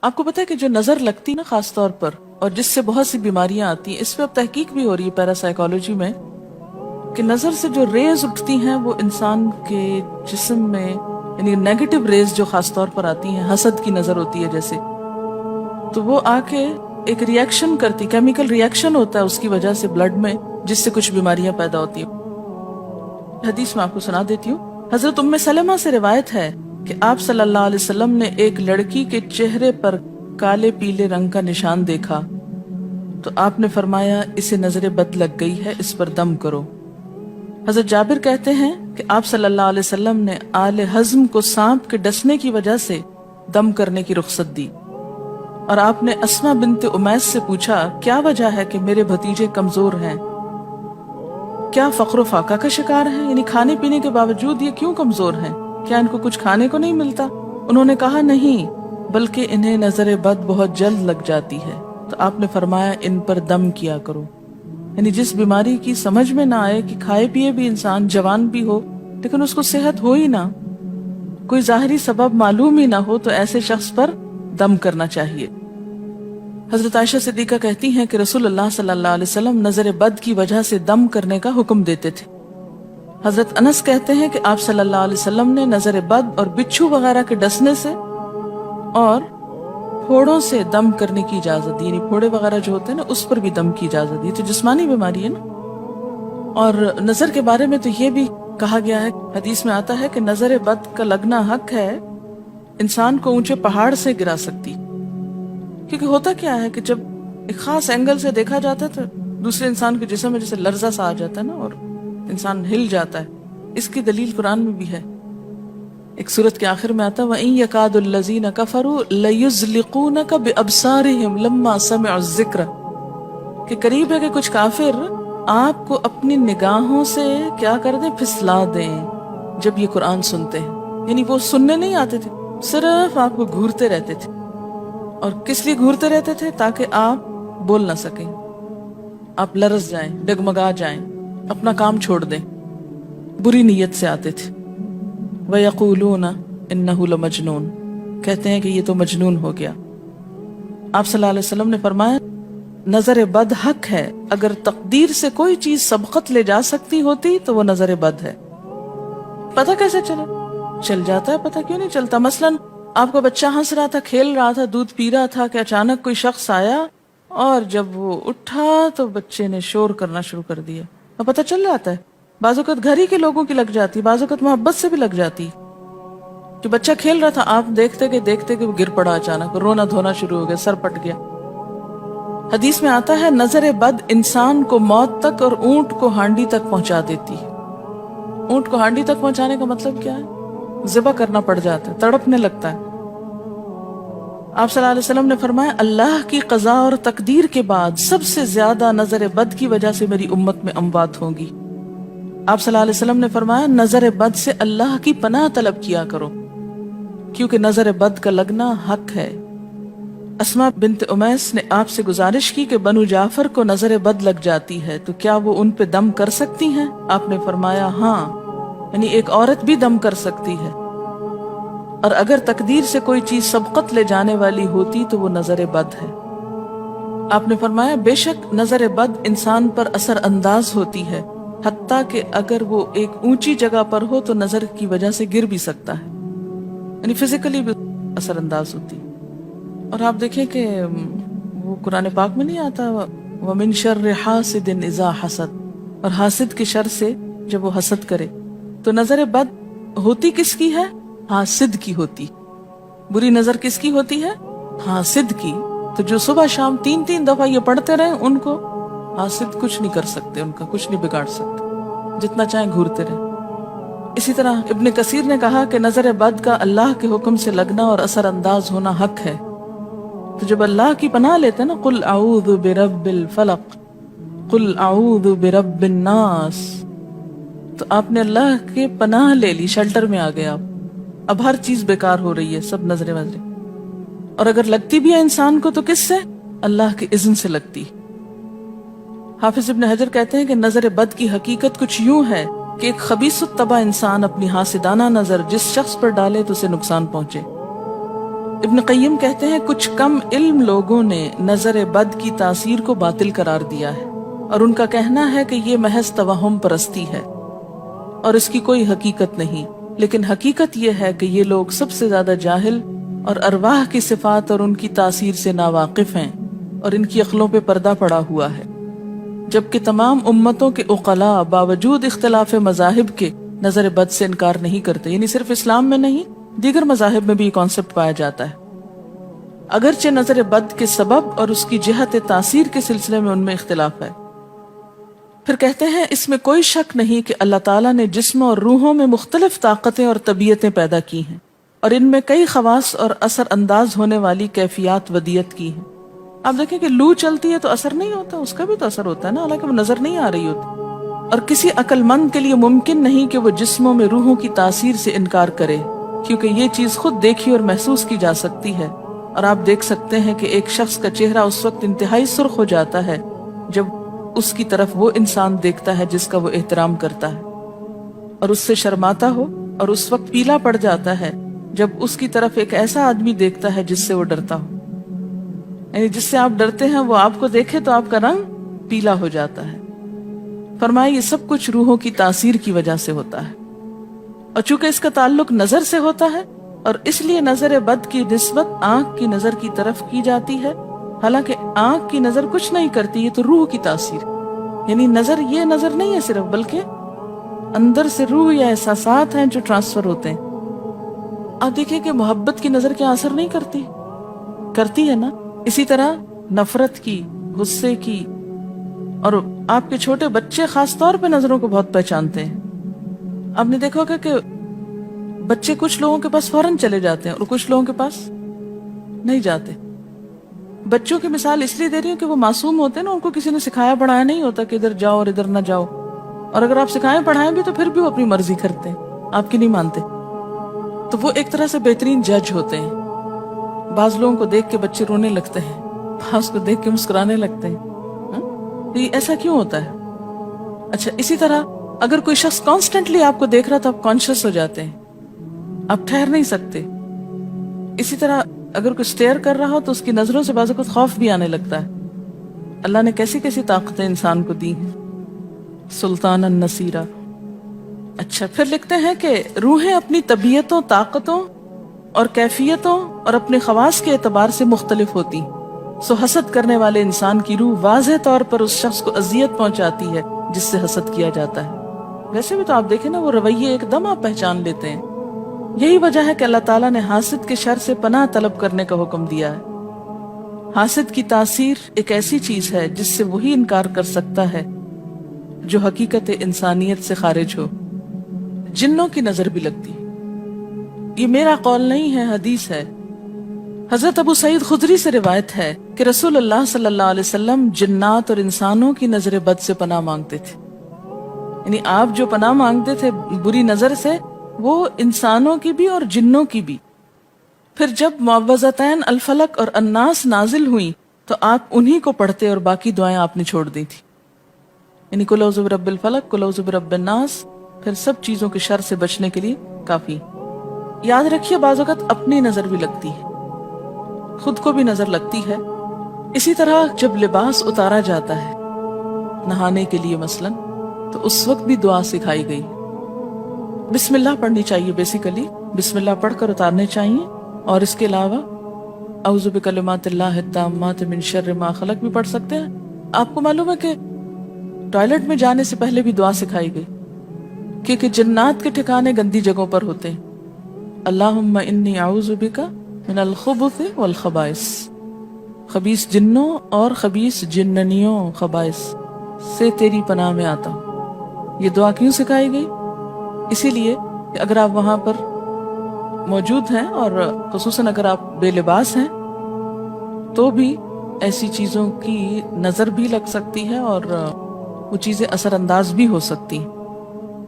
آپ کو پتا ہے کہ جو نظر لگتی نا خاص طور پر، اور جس سے بہت سی بیماریاں آتی ہیں، اس پہ اب تحقیق بھی ہو رہی ہے پیراسائیکالوجی میں، کہ نظر سے جو ریز اٹھتی ہیں وہ انسان کے جسم میں، یعنی نیگیٹو ریز جو خاص طور پر آتی ہیں، حسد کی نظر ہوتی ہے جیسے، تو وہ آ کے ایک ریئیکشن کرتی، کیمیکل ریئیکشن ہوتا ہے اس کی وجہ سے بلڈ میں، جس سے کچھ بیماریاں پیدا ہوتی ہیں۔ حدیث میں آپ کو سنا دیتی ہوں۔ حضرت ام سلمہ سے روایت ہے کہ آپ صلی اللہ علیہ وسلم نے ایک لڑکی کے چہرے پر کالے پیلے رنگ کا نشان دیکھا تو آپ نے فرمایا اسے نظر بد لگ گئی ہے، اس پر دم کرو۔ حضرت جابر کہتے ہیں کہ آپ صلی اللہ علیہ وسلم نے آل حزم کو سانپ کے ڈسنے کی وجہ سے دم کرنے کی رخصت دی، اور آپ نے اسما بنت امیس سے پوچھا کیا وجہ ہے کہ میرے بھتیجے کمزور ہیں، کیا فقر و فاقہ کا شکار ہیں، یعنی کھانے پینے کے باوجود یہ کیوں کمزور ہیں، کیا ان کو کچھ کھانے کو نہیں ملتا؟ انہوں نے کہا نہیں، بلکہ انہیں نظر بد بہت جلد لگ جاتی ہے، تو آپ نے فرمایا ان پر دم کیا کرو۔ یعنی جس بیماری کی سمجھ میں نہ آئے کہ کھائے پیے بھی انسان جوان بھی ہو لیکن اس کو صحت ہو ہی نہ، کوئی ظاہری سبب معلوم ہی نہ ہو، تو ایسے شخص پر دم کرنا چاہیے۔ حضرت عائشہ صدیقہ کہتی ہیں کہ رسول اللہ صلی اللہ علیہ وسلم نظر بد کی وجہ سے دم کرنے کا حکم دیتے تھے۔ حضرت انس کہتے ہیں کہ آپ صلی اللہ علیہ وسلم نے نظر بد اور بچھو وغیرہ کے ڈسنے سے اور پھوڑوں سے دم کرنے کی اجازت دی، یعنی پھوڑے وغیرہ جو ہوتے ہیں نا اس پر بھی دم کی اجازت دی، تو جسمانی بیماری ہے نا۔ اور نظر کے بارے میں تو یہ بھی کہا گیا ہے، حدیث میں آتا ہے کہ نظر بد کا لگنا حق ہے، انسان کو اونچے پہاڑ سے گرا سکتی، کیونکہ ہوتا کیا ہے کہ جب ایک خاص اینگل سے دیکھا جاتا ہے تو دوسرے انسان کے جسم میں جیسے لرزہ سا آ جاتا ہے نا، اور انسان ہل جاتا ہے۔ اس کی دلیل قرآن میں بھی ہے، ایک سورت کے آخر میں آتا ہے وَإِن يَكَادُ الَّذِينَ كَفَرُوا لَيُزْلِقُونَكَ بِأَبْصَارِهِمْ لَمَّا سَمِعُوا الذِّكْرَ، کہ قریب ہے کہ کچھ کافر آپ کو اپنی نگاہوں سے کیا کر دیں، پھسلا دیں جب یہ قرآن سنتے ہیں۔ یعنی وہ سننے نہیں آتے تھے، صرف آپ کو گھورتے رہتے تھے۔ اور کس لیے گھورتے رہتے تھے؟ تاکہ آپ بول نہ سکیں، آپ لرز جائیں، ڈگمگا جائیں، اپنا کام چھوڑ دیں، بری نیت سے آتے تھے۔ وَيَقُولُونَ إِنَّهُ لَمَجْنُونَ، کہتے ہیں کہ یہ تو مجنون ہو گیا۔ آپ صلی اللہ علیہ وسلم نے فرمایا نظر بد حق ہے، اگر تقدیر سے کوئی چیز سبقت لے جا سکتی ہوتی تو وہ نظر بد ہے۔ پتہ کیسے چلے؟ چل جاتا ہے، پتہ کیوں نہیں چلتا؟ مثلاً آپ کا بچہ ہنس رہا تھا، کھیل رہا تھا، دودھ پی رہا تھا کہ اچانک کوئی شخص آیا اور جب وہ اٹھا تو بچے نے شور کرنا شروع کر دیا، اور پتہ چل جاتا ہے۔ بعض اوقات گھر ہی کے لوگوں کی لگ جاتی، بعض اوقات محبت سے بھی لگ جاتی، کہ بچہ کھیل رہا تھا، آپ دیکھتے کہ وہ گر پڑا، اچانک رونا دھونا شروع ہو گیا، سر پٹ گیا۔ حدیث میں آتا ہے نظر بد انسان کو موت تک اور اونٹ کو ہانڈی تک پہنچا دیتی ہے۔ اونٹ کو ہانڈی تک پہنچانے کا مطلب کیا ہے؟ ذبح کرنا پڑ جاتا ہے، تڑپنے لگتا ہے۔ آپ صلی اللہ علیہ وسلم نے فرمایا اللہ کی قضاء اور تقدیر کے بعد سب سے زیادہ نظر بد کی وجہ سے میری امت میں اموات ہوں گی۔ آپ صلی اللہ علیہ وسلم نے فرمایا نظر بد سے اللہ کی پناہ طلب کیا کرو، کیونکہ نظر بد کا لگنا حق ہے۔ اسما بنت امیس نے آپ سے گزارش کی کہ بنو جعفر کو نظر بد لگ جاتی ہے تو کیا وہ ان پہ دم کر سکتی ہیں؟ آپ نے فرمایا ہاں، یعنی ایک عورت بھی دم کر سکتی ہے، اور اگر تقدیر سے کوئی چیز سبقت لے جانے والی ہوتی تو وہ نظر بد ہے۔ آپ نے فرمایا بے شک نظر بد انسان پر اثر انداز ہوتی ہے، حتیٰ کہ اگر وہ ایک اونچی جگہ پر ہو تو نظر کی وجہ سے گر بھی سکتا ہے، یعنی فزیکلی بھی اثر انداز ہوتی ہے۔ اور آپ دیکھیں کہ وہ قرآن پاک میں نہیں آتا وَمِن شَرِّ حَاسِدٍ إِذَا حَسَدَ، اور حاسد کے شر سے جب وہ حسد کرے، تو نظر بد ہوتی کس کی ہے؟ حاسد کی ہوتی۔ بری نظر کس کی ہوتی ہے؟ حاسد کی۔ تو جو صبح شام 3 دفعہ یہ پڑھتے رہیں ان کو حاسد کچھ نہیں کر سکتے، ان کا کچھ نہیں بگاڑ سکتے، جتنا چاہیں گھورتے رہیں۔ اسی طرح ابن کثیر نے کہا کہ نظر بد کا اللہ کے حکم سے لگنا اور اثر انداز ہونا حق ہے۔ تو جب اللہ کی پناہ لیتے ہیں نا قل اعوذ برب الفلق قل اعوذ برب الناس، تو آپ نے اللہ کے پناہ لے لی، شیلٹر میں آ گئے آپ۔ اب ہر چیز بیکار ہو رہی ہے، سب نظریں وظریں، اور اگر لگتی بھی ہے انسان کو تو کس سے؟ اللہ کے اذن سے لگتی۔ حافظ ابن حجر کہتے ہیں کہ نظر بد کی حقیقت کچھ یوں ہے کہ ایک خبیث الطبع انسان اپنی حاسدانہ نظر جس شخص پر ڈالے تو اسے نقصان پہنچے۔ ابن قیم کہتے ہیں کچھ کم علم لوگوں نے نظر بد کی تاثیر کو باطل قرار دیا ہے اور ان کا کہنا ہے کہ یہ محض توہم پرستی ہے اور اس کی کوئی حقیقت نہیں، لیکن حقیقت یہ ہے کہ یہ لوگ سب سے زیادہ جاہل اور ارواح کی صفات اور ان کی تاثیر سے ناواقف ہیں اور ان کی عقلوں پہ پردہ پڑا ہوا ہے، جبکہ تمام امتوں کے عقلاء باوجود اختلاف مذاہب کے نظر بد سے انکار نہیں کرتے. یعنی صرف اسلام میں نہیں، دیگر مذاہب میں بھی یہ کانسیپٹ پایا جاتا ہے، اگرچہ نظر بد کے سبب اور اس کی جہت تاثیر کے سلسلے میں ان میں اختلاف ہے. پھر کہتے ہیں اس میں کوئی شک نہیں کہ اللہ تعالیٰ نے جسموں اور روحوں میں مختلف طاقتیں اور طبیعتیں پیدا کی ہیں اور ان میں کئی خواص اور اثر انداز ہونے والی کیفیات ودیت کی ہیں. آپ دیکھیں کہ لو چلتی ہے تو اثر نہیں ہوتا، اس کا بھی تو اثر ہوتا ہے نا، حالانکہ وہ نظر نہیں آ رہی ہوتی. اور کسی عقل مند کے لیے ممکن نہیں کہ وہ جسموں میں روحوں کی تاثیر سے انکار کرے، کیونکہ یہ چیز خود دیکھی اور محسوس کی جا سکتی ہے. اور آپ دیکھ سکتے ہیں کہ ایک شخص کا چہرہ اس وقت انتہائی سرخ ہو جاتا ہے جب اس کی طرف وہ انسان دیکھتا ہے جس کا وہ احترام کرتا ہے، اور اس سے شرماتا ہو، اور اس وقت پیلا پڑ جاتا ہے جب اس کی طرف ایک ایسا آدمی دیکھتا ہے جس سے وہ ڈرتا ہو. یعنی جس سے آپ ڈرتے ہیں وہ آپ کو دیکھے تو آپ کا رنگ پیلا ہو جاتا ہے. فرمایا یہ سب کچھ روحوں کی تاثیر کی وجہ سے ہوتا ہے، اور چونکہ اس کا تعلق نظر سے ہوتا ہے اور اس لیے نظر بد کی نسبت آنکھ کی نظر کی طرف کی جاتی ہے، حالانکہ آنکھ کی نظر کچھ نہیں کرتی، یہ تو روح کی تاثیر. یعنی نظر یہ نظر نہیں ہے صرف، بلکہ اندر سے روح یا احساسات ہیں جو ٹرانسفر ہوتے ہیں. آپ دیکھیں کہ محبت کی نظر کیا اثر نہیں کرتی؟ کرتی ہے نا. اسی طرح نفرت کی، غصے کی، اور آپ کے چھوٹے بچے خاص طور پہ نظروں کو بہت پہچانتے ہیں. آپ نے دیکھا ہوگا کہ بچے کچھ لوگوں کے پاس فوراً چلے جاتے ہیں اور کچھ لوگوں کے پاس نہیں جاتے. بچوں کی مثال اس لیے دے رہی ہوں کہ وہ معصوم ہوتے ہیں نا، ان کو کسی نے سکھایا پڑھایا نہیں ہوتا کہ ادھر جاؤ اور ادھر نہ جاؤ، اور اگر آپ سکھائیں پڑھائیں بھی تو پھر بھی وہ اپنی مرضی کرتے ہیں، آپ کی نہیں مانتے. تو وہ ایک طرح سے بہترین جج ہوتے ہیں. بعض لوگوں کو دیکھ کے بچے رونے لگتے ہیں، بعض کو دیکھ کے مسکرانے لگتے ہیں. یہ ایسا کیوں ہوتا ہے؟ اچھا، اسی طرح اگر کوئی شخص کانسٹنٹلی آپ کو دیکھ رہا تو آپ کانشیس ہو جاتے ہیں، آپ ٹھہر نہیں سکتے. اسی طرح اگر کوئی سٹیئر کر رہا ہو تو اس کی نظروں سے بعض اوقات خوف بھی آنے لگتا ہے. اللہ نے کیسی کیسی طاقتیں انسان کو دی ہیں. سلطان النصیرہ. اچھا، پھر لکھتے ہیں کہ روحیں اپنی طبیعتوں، طاقتوں اور کیفیتوں اور اپنے خواص کے اعتبار سے مختلف ہوتی، سو حسد کرنے والے انسان کی روح واضح طور پر اس شخص کو اذیت پہنچاتی ہے جس سے حسد کیا جاتا ہے. ویسے بھی تو آپ دیکھیں نا، وہ رویے ایک دم آپ پہچان لیتے ہیں. یہی وجہ ہے کہ اللہ تعالیٰ نے حاسد کے شر سے پناہ طلب کرنے کا حکم دیا ہے. حاسد کی تاثیر ایک ایسی چیز ہے جس سے وہی انکار کر سکتا ہے جو حقیقت انسانیت سے خارج ہو. جنوں کی نظر بھی لگتی، یہ میرا قول نہیں ہے، حدیث ہے. حضرت ابو سعید خدری سے روایت ہے کہ رسول اللہ صلی اللہ علیہ وسلم جنات اور انسانوں کی نظر بد سے پناہ مانگتے تھے. یعنی آپ جو پناہ مانگتے تھے بری نظر سے، وہ انسانوں کی بھی اور جنوں کی بھی. پھر جب معوذتین الفلق اور الناس نازل ہوئیں تو آپ انہی کو پڑھتے اور باقی دعائیں آپ نے چھوڑ دی تھی. یعنی قل اعوذ برب الفلق، قل اعوذ برب الناس، پھر سب چیزوں کے شر سے بچنے کے لیے کافی. یاد رکھیے بعض اوقات اپنی نظر بھی لگتی ہے، خود کو بھی نظر لگتی ہے. اسی طرح جب لباس اتارا جاتا ہے نہانے کے لیے مثلاً، تو اس وقت بھی دعا سکھائی گئی. بسم اللہ پڑھنی چاہیے، بیسیکلی بسم اللہ پڑھ کر اتارنے چاہیے. اور اس کے علاوہ اعوذ بکلمات اللہ التامات من شر ما خلق بھی پڑھ سکتے ہیں. آپ کو معلوم ہے کہ ٹوائلٹ میں جانے سے پہلے بھی دعا سکھائی گئی، کیونکہ جنات کے ٹھکانے گندی جگہوں پر ہوتے ہیں. اللہم انی اعوذ بک من الخبث والخبائث، خبیث جنوں اور خبیث جننیوں، خبائث سے تیری پناہ میں آتا ہوں. یہ دعا کیوں سکھائی گئی؟ اسی لیے کہ اگر آپ وہاں پر موجود ہیں اور خصوصاً اگر آپ بے لباس ہیں تو بھی ایسی چیزوں کی نظر بھی لگ سکتی ہے اور وہ چیزیں اثر انداز بھی ہو سکتی ہیں.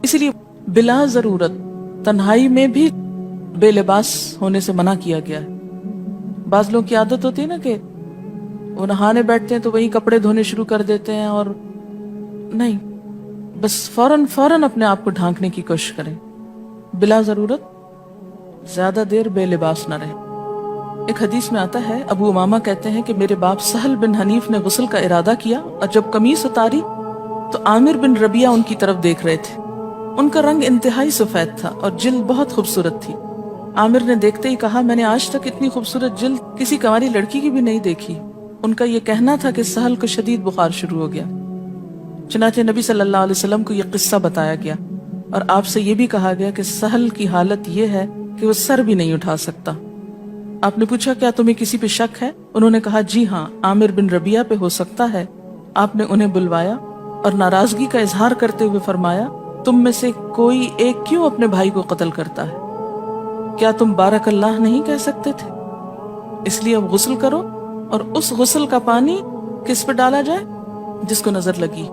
اسی لیے بلا ضرورت تنہائی میں بھی بے لباس ہونے سے منع کیا گیا ہے. بعض لوگوں کی عادت ہوتی ہے نا کہ وہ نہانے بیٹھتے ہیں تو وہی کپڑے دھونے شروع کر دیتے ہیں، اور نہیں، بس فوراً اپنے آپ کو ڈھانکنے کی کوشش کریں. بلا ضرورت زیادہ دیر بے لباس نہ رہے. ایک حدیث میں آتا ہے، ابو امامہ کہتے ہیں کہ میرے باپ سہل بن حنیف نے غسل کا ارادہ کیا اور جب قمیص اتاری تو عامر بن ربیہ ان کی طرف دیکھ رہے تھے۔ ان کا رنگ انتہائی سفید تھا اور جلد بہت خوبصورت تھی۔ عامر نے دیکھتے ہی کہا، میں نے آج تک اتنی خوبصورت جلد کسی کنواری لڑکی کی بھی نہیں دیکھی۔ ان کا یہ کہنا تھا کہ سہل کو شدید بخار شروع ہو گیا۔ چنانچہ نبی صلی اللہ علیہ وسلم کو یہ قصہ بتایا گیا اور آپ سے یہ بھی کہا گیا کہ سہل کی حالت یہ ہے کہ وہ سر بھی نہیں اٹھا سکتا۔ آپ نے پوچھا، کیا تمہیں کسی پہ شک ہے؟ انہوں نے کہا، جی ہاں، عامر بن ربیہ پہ ہو سکتا ہے۔ آپ نے انہیں بلوایا اور ناراضگی کا اظہار کرتے ہوئے فرمایا، تم میں سے کوئی ایک کیوں اپنے بھائی کو قتل کرتا ہے؟ کیا تم بارک اللہ نہیں کہہ سکتے تھے؟ اس لیے اب غسل کرو، اور اس غسل کا پانی کس پہ ڈالا جائے؟ جس کو نظر لگی۔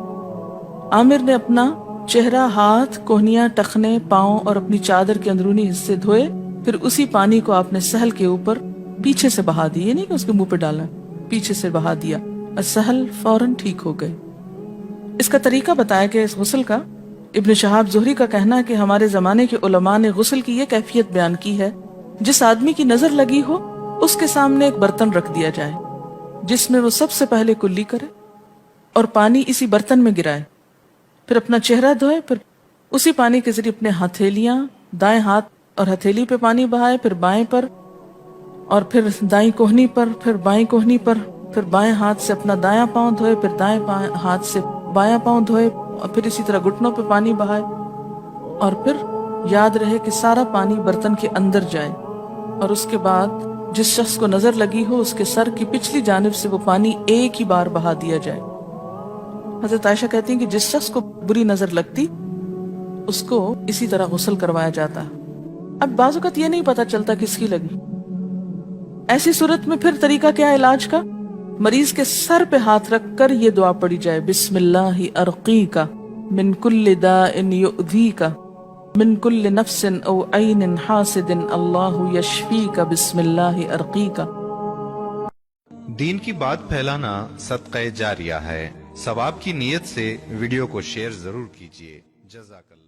عامر نے اپنا چہرہ، ہاتھ، کوہنیاں، ٹخنے، پاؤں اور اپنی چادر کے اندرونی حصے دھوئے، پھر اسی پانی کو آپ نے سہل کے اوپر پیچھے سے بہا دیا، یہ نہیں کہ اس کے منہ پہ ڈالا، پیچھے سے بہا دیا، اور سہل فوراً ٹھیک ہو گئے۔ اس کا طریقہ بتایا کہ اس غسل کا ابن شہاب زہری کا کہنا ہے کہ ہمارے زمانے کے علماء نے غسل کی یہ کیفیت بیان کی ہے، جس آدمی کی نظر لگی ہو اس کے سامنے ایک برتن رکھ دیا جائے جس میں وہ سب سے پہلے کلی کرے اور پانی اسی برتن میں گرائے، پھر اپنا چہرہ دھوئے، پھر اسی پانی کے ذریعے اپنے ہتھیلیاں، دائیں ہاتھ اور ہتھیلی پہ پانی بہائے، پھر بائیں پر، اور پھر دائیں کوہنی پر، پھر بائیں کوہنی پر، پھر بائیں ہاتھ سے اپنا دایاں پاؤں دھوئے، پھر دائیں ہاتھ سے بایاں پاؤں دھوئے، اور پھر اسی طرح گھٹنوں پہ پانی بہائے، اور پھر یاد رہے کہ سارا پانی برتن کے اندر جائے، اور اس کے بعد جس شخص کو نظر لگی ہو اس کے سر کی پچھلی جانب سے وہ پانی ایک ہی بار بہا دیا جائے۔ حضرت عائشہ کہتی ہیں کہ جس شخص کو بری نظر لگتی اس کو اسی طرح غسل کروایا جاتا۔ اب بعض اوقات یہ نہیں پتا چلتا کس کی لگی، ایسی صورت میں پھر طریقہ کیا ہے علاج کا؟ مریض کے سر پہ ہاتھ رکھ کر یہ دعا پڑھی جائے، بسم اللہ ارقیک من کل داء یؤذیک من کل نفس او عین حاسد اللہ یشفیک بسم اللہ ارقیک۔ دین کی بات پھیلانا صدقہ جاریہ ہے، ثواب کی نیت سے ویڈیو کو شیئر ضرور کیجیے۔ جزاک اللہ۔